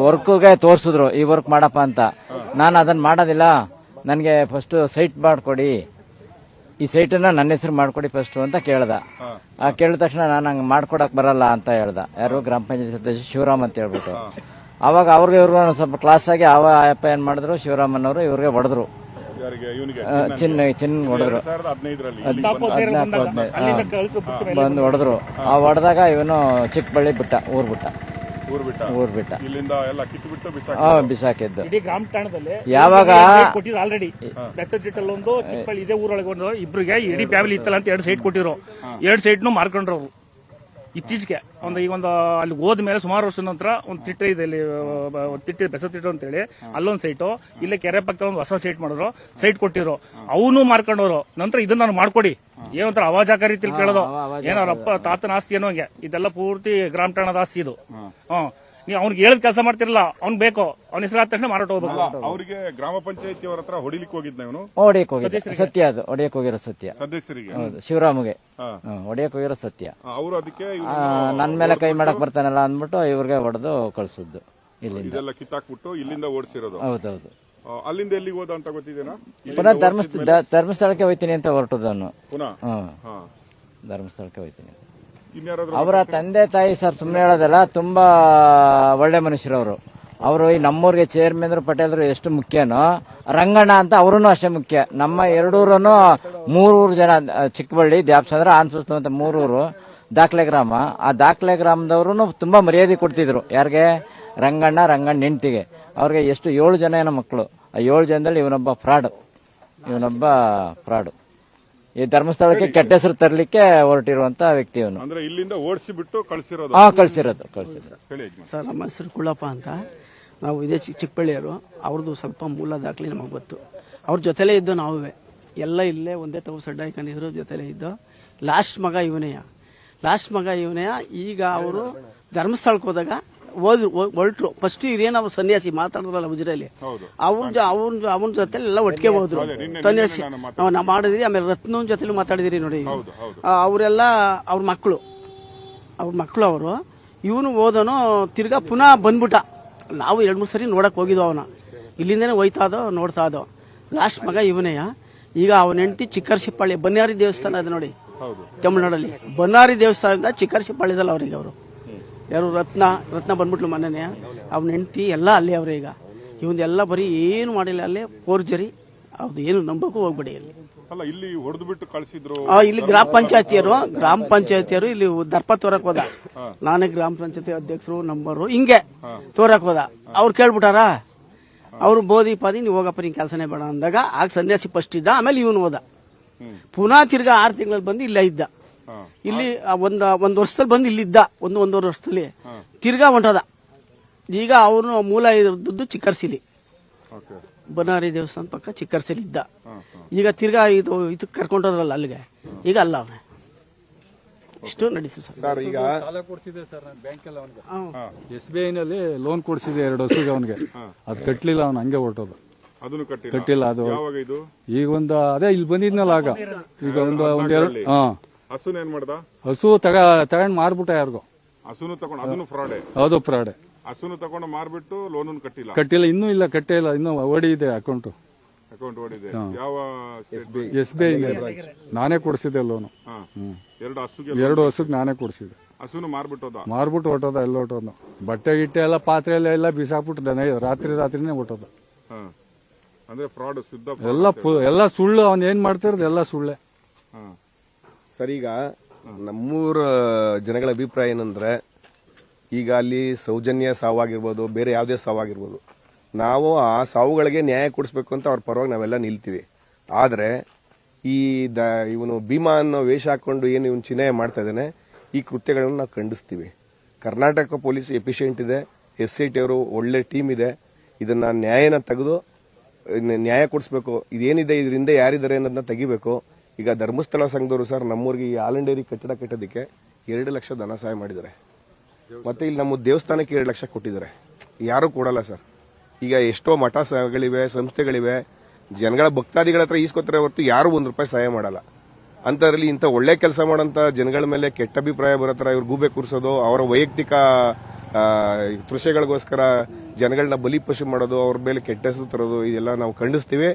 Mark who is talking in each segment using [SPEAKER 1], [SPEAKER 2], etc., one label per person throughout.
[SPEAKER 1] ವರ್ಕ್ಗೆ ತೋರಿಸಿದ್ರು ಈ ವರ್ಕ್ ಮಾಡಪ್ಪ ಅಂತ. ನಾನು ಅದನ್ನ ಮಾಡೋದಿಲ್ಲ, ನನಗೆ ಫಸ್ಟ್ ಸೈಟ್ ಮಾಡ್ಕೊಡಿ, ಈ ಸೈಟನ್ನ ನನ್ನ ಹೆಸರು ಮಾಡ್ಕೊಡಿ ಫಸ್ಟ್ ಅಂತ ಕೇಳ್ದ. ಕೇಳಿದ ತಕ್ಷಣ ನಾನು ಹಂಗೆ ಮಾಡ್ಕೊಡಕ್ ಬರಲ್ಲ ಅಂತ ಹೇಳ್ದ. ಯಾರು ಗ್ರಾಮ ಪಂಚಾಯತ್ ಸದಸ್ಯ ಶಿವರಾಮ್ ಅಂತ ಹೇಳ್ಬಿಟ್ಟು. ಅವಾಗ ಅವ್ರಿಗೆ ಇವ್ರಿಗೂ ಸ್ವಲ್ಪ ಕ್ಲಾಸ್ ಆಗಿ ಅಪ್ಪ ಏನ್ ಮಾಡಿದ್ರು, ಶಿವರಾಮನ್ನವರು ಇವ್ರಿಗೆ ಹೊಡೆದ್ರು, ಚಿನ್ನ ಹೊಡೆದ್ರು, 14 ಬಂದು ಹೊಡೆದ್ರು. ಆ ಹೊಡೆದಾಗ ಇವನು ಚಿಕ್ಕಬಳ್ಳಿ ಬಿಟ್ಟ, ಊರ್ ಬಿಟ್ಟ. ಬಿಸಾಕಿದ್ದು
[SPEAKER 2] ಇಡೀ ಗ್ರಾಮ ಠಾಣದಲ್ಲಿ
[SPEAKER 1] ಯಾವಾಗ
[SPEAKER 2] ಆಲ್ರೆಡಿ ಒಂದು ಚಿಕ್ಕಬಳ್ಳಿ ಇದೇ ಊರೊಳಗೆ ಒಂದು ಇಬ್ರಿಗೆ ಇಡೀ ಫ್ಯಾಮಿಲಿ ಇತ್ತಲ್ಲ ಅಂತ 2 ಸೈಟ್ ಕೊಟ್ಟಿರೋ, 2 ಸೈಟ್ನು ಮಾರ್ಕೊಂಡ್ರು ಅವರು ಇತ್ತೀಚೆಗೆ. ಈಗ ಅಲ್ಲಿ ಹೋದ್ಮೇಲೆ ಸುಮಾರು ವರ್ಷದ ನಂತರ ಒಂದು ತಿಟ್ಟ ಇದೆ, ಇಲ್ಲಿ ತಿಟ್ಟ ಬೆಸತಿಟ್ಟು ಅಂತೇಳಿ ಅಲ್ಲೊಂದು ಸೈಟು, ಇಲ್ಲೇ ಕೆರೆ ಪಕ್ಕದ ಒಂದು ಹೊಸ ಸೈಟ್ ಮಾಡಿದ್ರು, ಸೈಟ್ ಕೊಟ್ಟಿರೋ, ಅವನು ಮಾರ್ಕೊಂಡವ್ರು. ನಂತರ ಇದನ್ನ ನಾನು ಮಾಡ್ಕೊಡಿ, ಏನಂತಾರೆ ಅವಾಜಾಕ ರೀತಿಲಿ ಕೇಳೋದು, ಏನವ್ರಪ್ಪ ತಾತನ ಆಸ್ತಿ ಏನೋ ಹಂಗೆ, ಇದೆಲ್ಲ ಪೂರ್ತಿ ಗ್ರಾಮ ಠಾಣದ ಆಸ್ತಿ ಇದು. ನೀವು ಅವ್ನಿಗೆ ಹೇಳಿದ ಕೆಲಸ ಮಾಡ್ತಿರಲ್ಲ, ಅವ್ನ್ ಬೇಕು, ಅವ್ನ ಹೆಸರಾದ ತಕ್ಷಣ ಮಾರಾಟ ಹೋಗ್ಬೇಕು.
[SPEAKER 3] ಅವರಿಗೆ ಗ್ರಾಮ ಪಂಚಾಯತಿ ಅವರ ಹತ್ರ ಹೊಡಿಲಿಕ್ಕೆ ಹೋಗಿದ್ನ ಇವನು,
[SPEAKER 1] ಹೊಡಿಯಕ್ ಹೋಗಿರೋ ಸತ್ಯ, ಅದು ಹೊಡಿಯಕ್ ಹೋಗಿರೋ ಸತ್ಯ
[SPEAKER 3] ಸದಸ್ಯರಿಗೆ.
[SPEAKER 1] ಹೌದು, ಶಿವರಾಮ್ಗೆ ಹೊಡಿಯಕ್ ಹೋಗಿರೋ ಸತ್ಯ.
[SPEAKER 3] ಅವರು ಅದಕ್ಕೆ
[SPEAKER 1] ನನ್ ಮೇಲೆ ಕೈ ಮಾಡಕ್ ಬರ್ತಾನಲ್ಲ ಅಂದ್ಬಿಟ್ಟು ಇವ್ರಿಗೆ ಹೊಡೆದು ಕಳ್ಸಿದ್ದು.
[SPEAKER 3] ಇದೆಲ್ಲ ಕಿತ್ತಾಕ್ಬಿಟ್ಟು ಇಲ್ಲಿಂದ ಓಡಿಸಿರೋದು.
[SPEAKER 1] ಹೌದೌದು.
[SPEAKER 3] ಅಲ್ಲಿಂದ ಎಲ್ಲಿಗೆ ಹೋದ ಅಂತ ಗೊತ್ತಿದೇನಾ?
[SPEAKER 1] ಪುನಃ ಧರ್ಮಸ್ಥಳಕ್ಕೆ ಹೋಯ್ತೀನಿ ಅಂತ ಹೊರಟದವನು.
[SPEAKER 3] ಪುನಃ
[SPEAKER 1] ಧರ್ಮಸ್ಥಳಕ್ಕೆ ಹೋಯ್ತೀನಿ.
[SPEAKER 3] ಅವರ
[SPEAKER 1] ತಂದೆ ತಾಯಿ ಸರ್ ಸುಮ್ಮನೆ ಹೇಳೋದಲ್ಲ, ತುಂಬಾ ಒಳ್ಳೆ ಮನುಷ್ಯರವರು. ಅವರು ಈ ನಮ್ಮೂರಿಗೆ ಚೇರ್ಮನ್ ಪಟೇಲ್ರು ಎಷ್ಟು ಮುಖ್ಯನೋ, ರಂಗಣ್ಣ ಅಂತ ಅವರೂ ಅಷ್ಟೇ ಮುಖ್ಯ. ನಮ್ಮ 2 ಊರನ್ನು 3 ಊರು ಜನ, ಚಿಕ್ಕಬಳ್ಳಿ, ದ್ಯಾಪ್ಸಂದ್ರ, ಆನ್ಸುಸ್ತು ಅಂತ 3 ಊರು ದಾಖಲೆ ಗ್ರಾಮ. ಆ ದಾಖಲೆ ಗ್ರಾಮದವರು ತುಂಬಾ ಮರ್ಯಾದೆ ಕೊಡ್ತಿದ್ರು. ಯಾರಿಗೆ? ರಂಗಣ್ಣ ಹೆಂಡತಿಗೆ. ಅವ್ರಿಗೆ ಎಷ್ಟು 7 ಜನ ಏನೋ ಮಕ್ಕಳು. ಆ 7 ಜನದಲ್ಲಿ ಇವನೊಬ್ಬ ಫ್ರಾಡು. ಈ ಧರ್ಮಸ್ಥಳಕ್ಕೆ ಕೆಟ್ಟ ಹೆಸರು ತರಲಿಕ್ಕೆ ಹೊರಟಿರುವಂತ ವ್ಯಕ್ತಿ ಇವನು.
[SPEAKER 3] ಅಂದ್ರೆ ಇಲ್ಲಿಂದ ಓಡಿಸಿಬಿಟ್ಟು ಕಳಿಸಿರೋದು.
[SPEAKER 1] ಕಳಿಸಿರೋದು.
[SPEAKER 4] ಸರ್, ನಮ್ಮ ಹೆಸರು ಕುಳ್ಳಪ್ಪ ಅಂತ. ನಾವು ಇದೇ ಚಿಕ್ಕಬಳ್ಳಿಯವರು. ಅವ್ರದ್ದು ಸ್ವಲ್ಪ ಮೂಲ ದಾಖಲೆ ನಮಗೆ ಗೊತ್ತು. ಅವ್ರ ಜೊತೆಲೇ ಇದ್ದು ನಾವೇ ಎಲ್ಲ ಇಲ್ಲೇ ಒಂದೇ ತಗು ಸಡ್ಡ ಹಾಕೊಂಡಿದ್ರು, ಜೊತೆಲೇ ಇದ್ದು. ಲಾಸ್ಟ್ ಮಗ ಇವನೇ. ಈಗ ಅವರು ಧರ್ಮಸ್ಥಳಕ್ಕೆ ಹೋದಾಗ ಹೊರಟ್ರು. ಫಸ್ಟ್ ಇದೇನು ಅವ್ರು ಸನ್ಯಾಸಿ ಮಾತಾಡಿದ್ರಲ್ಲ ಉಜಿರಲ್ಲಿ, ಅವನ ಜೊತೆ ಎಲ್ಲ ಒಟ್ಟಿಗೆ ಹೋದ್ರು ಸನ್ಯಾಸಿ. ನಾವು ಮಾಡಿದ್ರಿ. ಆಮೇಲೆ ರತ್ನ ಜೊತೆಲೂ ಮಾತಾಡಿದಿರಿ ನೋಡಿ. ಅವರೆಲ್ಲ ಅವ್ರ ಮಕ್ಕಳು ಅವರು. ಇವನು ಹೋದನು, ತಿರ್ಗಾ ಪುನಃ ಬಂದ್ಬಿಟ್ಟ. ನಾವು 2-3 ಸರಿ ನೋಡಕ್ ಹೋಗಿದ್ವು ಅವನ. ಇಲ್ಲಿಂದನೇ ನೋಡ್ತಾ ಇದೋ. ಲಾಸ್ಟ್ ಮಗ ಇವನೇ. ಈಗ ಅವನ ಹೆಂಡತಿ ಚಿಕ್ಕರ್ಶಿಪ್ಪಾಳಿ, ಬನ್ನಾರಿ ದೇವಸ್ಥಾನ ಅದು ನೋಡಿ ತಮಿಳ್ನಾಡಲ್ಲಿ. ಬನ್ನಾರಿ ದೇವಸ್ಥಾನದಿಂದ ಚಿಕ್ಕರ್ಶಿಪ್ಪಾಳಿದಲ್ಲ ಅವ್ರಿಗೆ. ಅವರು ಯಾರು? ರತ್ನ ಬಂದ್ಬಿಟ್ಲು ಮನೆನೇ. ಅವನ ಹೆಂಡತಿ ಎಲ್ಲ ಅಲ್ಲೇ ಅವ್ರೆ. ಈಗ ಇವನ್ನೆಲ್ಲ ಬರೀ ಏನು ಮಾಡಿಲ್ಲ, ಅಲ್ಲೇ ಫೋರ್ಜರಿ. ಹೌದು, ಏನು ನಂಬಕ್ಕೂ ಹೋಗ್ಬೇಡಿ.
[SPEAKER 3] ಇಲ್ಲಿ ಹೊಡೆದ್ಬಿಟ್ಟು ಕಳಿಸಿದ್ರು.
[SPEAKER 4] ಇಲ್ಲಿ ಗ್ರಾಮ ಪಂಚಾಯತಿಯರು ಇಲ್ಲಿ ದರ್ಪ ತೋರಕ್ ಹೋದ. ನಾನೇ ಗ್ರಾಮ ಪಂಚಾಯತಿ ಅಧ್ಯಕ್ಷರು, ನಂಬರು ಹಿಂಗೆ ತೋರಕ್ ಹೋದ. ಅವ್ರು ಕೇಳ್ಬಿಟ್ಟಾರ, ಅವ್ರು ಬೋದಿ ಪಾದಿ ನೀವು ಹೋಗಪ್ಪ, ನಿನ್ ಕೆಲಸನೇ ಬೇಡ ಅಂದಾಗ ಆಗ ಸನ್ಯಾಸಿ ಫಸ್ಟ್ ಇದ್ದ. ಆಮೇಲೆ ಇವನು ಹೋದ. ಪುನಃ ತಿರ್ಗಾ 6 ತಿಂಗಳಲ್ಲಿ ಬಂದು ಇಲ್ಲೇ ಇದ್ದ. ಇಲ್ಲಿ ಒಂದ್ ವರ್ಷದಲ್ಲಿ ಬಂದು ಇಲ್ಲಿದ್ದ, 1-1.5 ವರ್ಷದಲ್ಲಿ. ತಿರ್ಗಾ ಹೊಂಟದ. ಈಗ ಅವನು ಮೂಲ ಇದ್ದದ್ದು ಚಿಕ್ಕರ್ಸಿಲಿ, ಬನಾರಿ ದೇವಸ್ಥಾನ ಪಕ್ಕ ಚಿಕ್ಕರ್ಸಿಲಿ ಇದ್ದ. ಈಗ ತಿರ್ಗಾ ಇದು ಕರ್ಕೊಂಡೋದ್ರಲ್ಲ ಅಲ್ಲಿಗೆ, ಈಗ ಅಲ್ಲ ಅವನೇ. ಇಷ್ಟು ನಡೀತು
[SPEAKER 5] ಸರ್. ಈಗ SBI ನಲ್ಲಿ ಲೋನ್ ಕೊಡಿಸಿದೆ 2 ವರ್ಷಕ್ಕೆ ಅವನಿಗೆ. ಅದು ಕಟ್ಟಲಿಲ್ಲ, ಅವನು ಹಂಗೆ ಹೊರಟೋದು.
[SPEAKER 3] ಅದನ್ನು
[SPEAKER 5] ಕಟ್ಟಿಲ್ಲ. ಅದು ಈಗ ಅದೇ ಇಲ್ಲಿ ಬಂದಿದ್ನಲ್ಲ ಆಗ. ಈಗ ಒಂದೆರಡು
[SPEAKER 3] ಹಸುನ ಏನ್ ಮಾಡ್ದ?
[SPEAKER 5] ಹಸು ತಗೊಂಡ್ ಮಾರ್ಬಿಟ್ಟ ಯಾರಿಗೋ.
[SPEAKER 3] ಹಸುನು ತಗೊಂಡು, ಅದನ್ನು ಫ್ರಾಡೆ.
[SPEAKER 5] ಹೌದು, ಫ್ರಾಡೆ.
[SPEAKER 3] ಹಸುನು ತಗೊಂಡು ಮಾರ್ಬಿಟ್ಟು ಲೋನ್
[SPEAKER 5] ಕಟ್ಟಿಲ್ಲ. ಇನ್ನೂ ಇಲ್ಲ, ಕಟ್ಟೇ ಇಲ್ಲ. ಇನ್ನೂ ಓಡಿ ಇದೆ ಅಕೌಂಟ್
[SPEAKER 3] ಓಡಿದೆ. ಯಾವ?
[SPEAKER 5] SBI. ನಾನೇ ಕೊಡಿಸಿದೆ ಲೋನು. 2 ಹಸುಗೆ ನಾನೇ ಕೊಡಿಸಿದೆ.
[SPEAKER 3] ಹಸುನು
[SPEAKER 5] ಮಾರ್ಬಿಟ್ಟು ಹೊಟ್ಟೋದ. ಎಲ್ಲ ಹೊಟ್ಟೋದ. ಬಟ್ಟೆ ಗಿಟ್ಟೆ ಎಲ್ಲ ಪಾತ್ರೆ ಎಲ್ಲ ಬಿಸಾಕ್ಬಿಟ್ಟು ರಾತ್ರಿನೇ ಹೊಟ್ಟೋದ.
[SPEAKER 3] ಅಂದ್ರೆ ಫ್ರಾಡ್, ಶುದ್ಧ
[SPEAKER 5] ಎಲ್ಲ ಸುಳ್ಳು. ಅವ್ನು ಏನ್ ಮಾಡ್ತಿರೋದು ಎಲ್ಲ ಸುಳ್ಳೆ.
[SPEAKER 6] ಸರ್, ಈಗ ನಮ್ಮೂರ ಜನಗಳ ಅಭಿಪ್ರಾಯ ಏನಂದ್ರೆ, ಈಗ ಅಲ್ಲಿ ಸೌಜನ್ಯ ಸಾವಾಗಿರ್ಬೋದು, ಬೇರೆ ಯಾವುದೇ ಸಾವಾಗಿರ್ಬೋದು, ನಾವು ಆ ಸಾವುಗಳಿಗೆ ನ್ಯಾಯ ಕೊಡಿಸ್ಬೇಕು ಅಂತ ಅವ್ರ ಪರವಾಗಿ ನಾವೆಲ್ಲ ನಿಲ್ತೀವಿ. ಆದ್ರೆ ಇವನು ಭೀಮಾ ಅನ್ನೋ ವೇಷ ಹಾಕೊಂಡು ಏನು ಇವನು ಚಿಹ್ನೆ ಮಾಡ್ತಾ ಇದ್ದಾನೆ, ಈ ಕೃತ್ಯಗಳನ್ನು ನಾವು ಖಂಡಿಸ್ತೀವಿ. ಕರ್ನಾಟಕ ಪೊಲೀಸ್ ಎಫಿಷಿಯೆಂಟ್ ಇದೆ, SIT ಅವರು ಒಳ್ಳೆ ಟೀಮ್ ಇದೆ. ಇದನ್ನ ನ್ಯಾಯನ ತೆಗೆದು ನ್ಯಾಯ ಕೊಡಿಸ್ಬೇಕು. ಇದೇನಿದೆ, ಇದರಿಂದ ಯಾರಿದ್ದಾರೆ ಅನ್ನೋದನ್ನ ತೆಗಿಬೇಕು. ಈಗ ಧರ್ಮಸ್ಥಳ ಸಂಘದವರು ಸರ್, ನಮ್ಮೂರಿಗೆ ಈ ಆಲಂಡೇರಿ ಕಟ್ಟಡ ಕಟ್ಟೋದಕ್ಕೆ 2 ಲಕ್ಷ ಧನ ಸಹಾಯ ಮಾಡಿದ್ದಾರೆ. ಮತ್ತೆ ಇಲ್ಲಿ ನಮ್ಮ ದೇವಸ್ಥಾನಕ್ಕೆ 2 ಲಕ್ಷ ಕೊಟ್ಟಿದ್ದಾರೆ. ಯಾರು ಕೊಡಲ್ಲ ಸರ್. ಈಗ ಎಷ್ಟೋ ಮಠಗಳಿವೆ, ಸಂಸ್ಥೆಗಳಿವೆ, ಜನಗಳ ಭಕ್ತಾದಿಗಳ ಹತ್ರ ಈಸ್ಕೊತಾರೆ ಹೊರತು ಯಾರು ₹1 ಸಹಾಯ ಮಾಡಲ್ಲ. ಅಂತದ್ರಲ್ಲಿ ಇಂಥ ಒಳ್ಳೆ ಕೆಲಸ ಮಾಡೋಂಥ ಜನಗಳ ಮೇಲೆ ಕೆಟ್ಟ ಅಭಿಪ್ರಾಯ ಬರೋ ತರ ಇವ್ರು ಗೂಬೆ ಕೂರಿಸೋದು, ಅವರ ವೈಯಕ್ತಿಕ ತೃಷೆಗಳಿಗೋಸ್ಕರ ಜನಗಳನ್ನ ಬಲಿಪಶು ಮಾಡೋದು, ಅವ್ರ ಮೇಲೆ ಕೆಟ್ಟ ಹೆಸರು ತರೋದು ಇದೆಲ್ಲ ನಾವು ಖಂಡಿಸ್ತೀವಿ.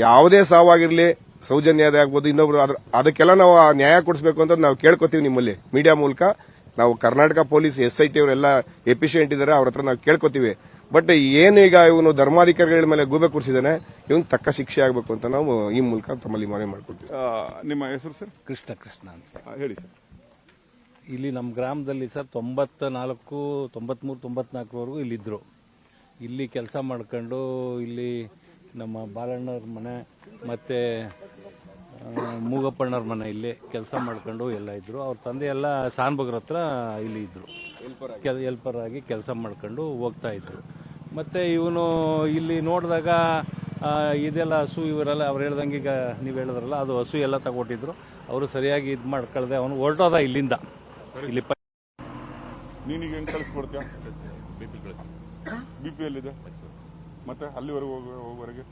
[SPEAKER 6] ಯಾವುದೇ ಸಾವಾಗಿರ್ಲಿ, ಸೌಜನ್ಯದ ಆಗ್ಬೋದು, ಇನ್ನೊಬ್ರು ಅದಕ್ಕೆಲ್ಲ ನಾವು ನ್ಯಾಯ ಕೊಡಿಸಬೇಕು ಅಂತ ನಾವು ಕೇಳ್ಕೊತೀವಿ ನಿಮ್ಮಲ್ಲಿ ಮೀಡಿಯಾ ಮೂಲಕ. ನಾವು ಕರ್ನಾಟಕ ಪೊಲೀಸ್ SIT ಅವರೆಲ್ಲ ಎಫಿಷಿಯೆಂಟ್ ಇದ್ದಾರೆ, ಅವ್ರ ಹತ್ರ ನಾವು ಕೇಳ್ಕೊತೀವಿ. ಬಟ್ ಏನು ಈಗ ಇವನು ಧರ್ಮಾಧಿಕಾರಿಗಳ ಮೇಲೆ ಗೂಬೆ ಕೂರಿಸಿದಾನೆ, ಇವನ್ ತಕ್ಕ ಶಿಕ್ಷೆ ಆಗಬೇಕು ಅಂತ ನಾವು ಈ ಮೂಲಕ ತಮ್ಮಲ್ಲಿ ಮನವಿ ಮಾಡ್ಕೊಳ್ತೀವಿ.
[SPEAKER 3] ನಿಮ್ಮ ಹೆಸರು ಸರ್?
[SPEAKER 7] ಕೃಷ್ಣ ಅಂತ
[SPEAKER 3] ಹೇಳಿ ಸರ್.
[SPEAKER 7] ಇಲ್ಲಿ ನಮ್ಮ ಗ್ರಾಮದಲ್ಲಿ ಸರ್ 94, 93, 94ವರೆಗೂ ಇಲ್ಲಿದ್ರು. ಇಲ್ಲಿ ಕೆಲಸ ಮಾಡ್ಕೊಂಡು ಇಲ್ಲಿ ನಮ್ಮ ಬಾಲಣ್ಣವ್ರ ಮನೆ ಮತ್ತೆ ಮೂಗಪ್ಪಣ್ಣವ್ರ ಮನೆ ಇಲ್ಲಿ ಕೆಲಸ ಮಾಡ್ಕೊಂಡು ಎಲ್ಲ ಇದ್ರು. ಅವ್ರ ತಂದೆ ಎಲ್ಲ ಸಾನ್ಬಗ್ರ ಹತ್ರ ಇಲ್ಲಿ ಇದ್ರು, ಹೆಲ್ಪರ್ ಆಗಿ ಕೆಲಸ ಮಾಡ್ಕೊಂಡು ಹೋಗ್ತಾ ಇದ್ರು. ಮತ್ತೆ ಇವನು ಇಲ್ಲಿ ನೋಡಿದಾಗ ಇದೆಲ್ಲ ಹಸು ಇವರೆಲ್ಲ ಅವ್ರು ಹೇಳ್ದಂಗೆ, ಈಗ ನೀವು ಹೇಳಿದ್ರಲ್ಲ ಅದು ಹಸು ಎಲ್ಲ ತಗೊಟ್ಟಿದ್ರು. ಅವರು ಸರಿಯಾಗಿ ಇದು ಮಾಡ್ಕೊಳ್ದೆ ಅವನು ಹೊರಟೋದ ಇಲ್ಲಿಂದ. ಇಲ್ಲಿ
[SPEAKER 3] ನೀನೀಗ ಹೆಂಗ್ ಕಳಿಸ್ಕೊಡ್ತೀಯ? BP ಎಲ್ಲಿದೆ ಮತ್ತೆ ಅಲ್ಲಿವರೆಗೂ ಹೋಗೋವರೆಗೆ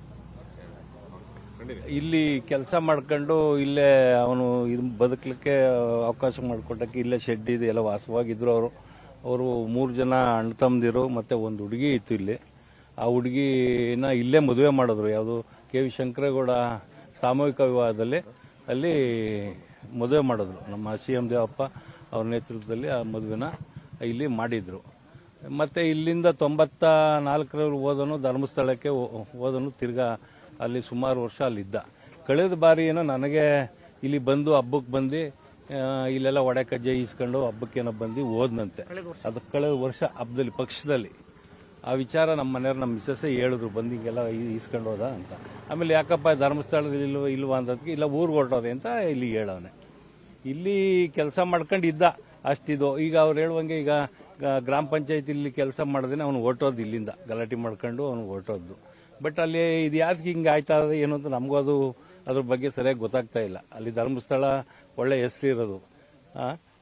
[SPEAKER 7] ಇಲ್ಲಿ ಕೆಲಸ ಮಾಡ್ಕೊಂಡು ಇಲ್ಲೇ ಅವನು ಇದು ಬದುಕಲಿಕ್ಕೆ ಅವಕಾಶ ಮಾಡಿಕೊಟ್ಟಕ್ಕೆ ಇಲ್ಲೇ ಶೆಡ್ ಇದೆ ಎಲ್ಲ ವಾಸವಾಗಿದ್ರು. ಅವರು 3 ಜನ ಅಣ್ಣ ತಮ್ಮದಿರು ಮತ್ತೆ ಒಂದು ಹುಡುಗಿ ಇತ್ತು ಇಲ್ಲಿ. ಆ ಹುಡುಗಿನ ಇಲ್ಲೇ ಮದುವೆ ಮಾಡಿದ್ರು. ಯಾವುದು KV ಶಂಕರೇಗೌಡ ಸಾಮೂಹಿಕ ವಿವಾಹದಲ್ಲಿ ಅಲ್ಲಿ ಮದುವೆ ಮಾಡಿದ್ರು. ನಮ್ಮ CM ದೇವಪ್ಪ ಅವ್ರ ನೇತೃತ್ವದಲ್ಲಿ ಆ ಮದುವೆನ ಇಲ್ಲಿ ಮಾಡಿದ್ರು. ಮತ್ತೆ ಇಲ್ಲಿಂದ 94 ಹೋದನು ಧರ್ಮಸ್ಥಳಕ್ಕೆ ಹೋದನು. ತಿರ್ಗಾ ಅಲ್ಲಿ ಸುಮಾರು ವರ್ಷ ಅಲ್ಲಿದ್ದ. ಕಳೆದ ಬಾರಿ ಏನೋ ನನಗೆ ಇಲ್ಲಿ ಬಂದು ಹಬ್ಬಕ್ಕೆ ಬಂದು ಇಲ್ಲೆಲ್ಲ ಒಡೆ ಕಜ್ಜೆ ಈಸ್ಕೊಂಡು ಹಬ್ಬಕ್ಕೇನೋ ಬಂದು ಹೋದ್ನಂತೆ. ಅದು ಕಳೆದ ವರ್ಷ ಹಬ್ಬದಲ್ಲಿ ಪಕ್ಷದಲ್ಲಿ ಆ ವಿಚಾರ ನಮ್ಮ ಮನೆಯವ್ರು ನಮ್ಮ ಮಿಸ್ಸಸ್ಸೇ ಹೇಳಿದ್ರು, ಬಂದು ಹಿಂಗೆಲ್ಲ ಈಸ್ಕೊಂಡು ಹೋದ ಅಂತ. ಆಮೇಲೆ ಯಾಕಪ್ಪ ಧರ್ಮಸ್ಥಳದಲ್ಲಿ ಇಲ್ವಾ ಅಂತದಕ್ಕೆ ಇಲ್ಲ ಊರಿಗೆ ಹೊರಟೋದೆ ಅಂತ ಇಲ್ಲಿ ಹೇಳವನೆ. ಇಲ್ಲಿ ಕೆಲಸ ಮಾಡ್ಕೊಂಡಿದ್ದ ಅಷ್ಟಿದು. ಈಗ ಅವ್ರು ಹೇಳುವಂಗೆ ಈಗ ಗ್ರಾಮ ಪಂಚಾಯತ್ ಇಲ್ಲಿ ಕೆಲಸ ಮಾಡಿದ್ರೆ ಅವನು ಹೊರಟೋದು, ಇಲ್ಲಿಂದ ಗಲಾಟೆ ಮಾಡ್ಕೊಂಡು ಅವನು ಹೊರಟೋದ್ದು. ಬಟ್ ಅಲ್ಲಿ ಇದು ಯಾಕೆ ಹಿಂಗೆ ಆಯ್ತಾ ಏನು ಅಂತ ನಮಗೂ ಅದ್ರ ಬಗ್ಗೆ ಸರಿಯಾಗಿ ಗೊತ್ತಾಗ್ತಾ ಇಲ್ಲ. ಅಲ್ಲಿ ಧರ್ಮಸ್ಥಳ ಒಳ್ಳೆ ಹೆಸರು ಇರೋದು,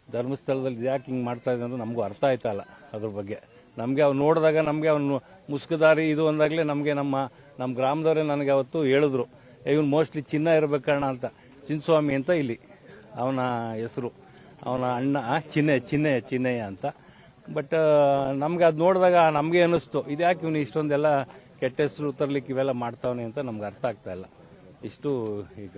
[SPEAKER 7] ಧರ್ಮಸ್ಥಳದಲ್ಲಿ ಯಾಕೆ ಹಿಂಗೆ ಮಾಡ್ತಾ ಇದೆ ಅಂತ ನಮಗೂ ಅರ್ಥ ಆಯ್ತಾ ಇಲ್ಲ ಅದ್ರ ಬಗ್ಗೆ. ನಮಗೆ ಅವ್ನು ನೋಡಿದಾಗ ನಮಗೆ ಅವನು ಮುಸ್ಕುದಾರಿ ಇದು ಅಂದಾಗಲೇ ನಮಗೆ ನಮ್ಮ ಗ್ರಾಮದವರೇ ನನಗೆ ಅವತ್ತು ಹೇಳಿದ್ರು, ಇವನು ಮೋಸ್ಟ್ಲಿ ಚಿನ್ನ ಇರಬೇಕಣ್ಣ ಅಂತ. ಚಿನ್ನಸ್ವಾಮಿ ಅಂತ ಇಲ್ಲಿ ಅವನ ಹೆಸರು, ಅವನ ಅಣ್ಣ ಚಿನ್ನಯ್ಯ ಅಂತ. ಬಟ್ ನಮ್ಗೆ ಅದು ನೋಡಿದಾಗ ನಮಗೆ ಅನ್ನಿಸ್ತು, ಇದ್ಯಾಕೆ ಇವನು ಇಷ್ಟೊಂದೆಲ್ಲ ಕೆಟ್ಟ ಹೆಸರು ತರಲಿಕ್ಕೆ ಇವೆಲ್ಲ ಮಾಡ್ತಾವನೆ ಅಂತ ನಮ್ಗೆ ಅರ್ಥ ಆಗ್ತಾ ಇಲ್ಲ. ಇಷ್ಟು ಈಗ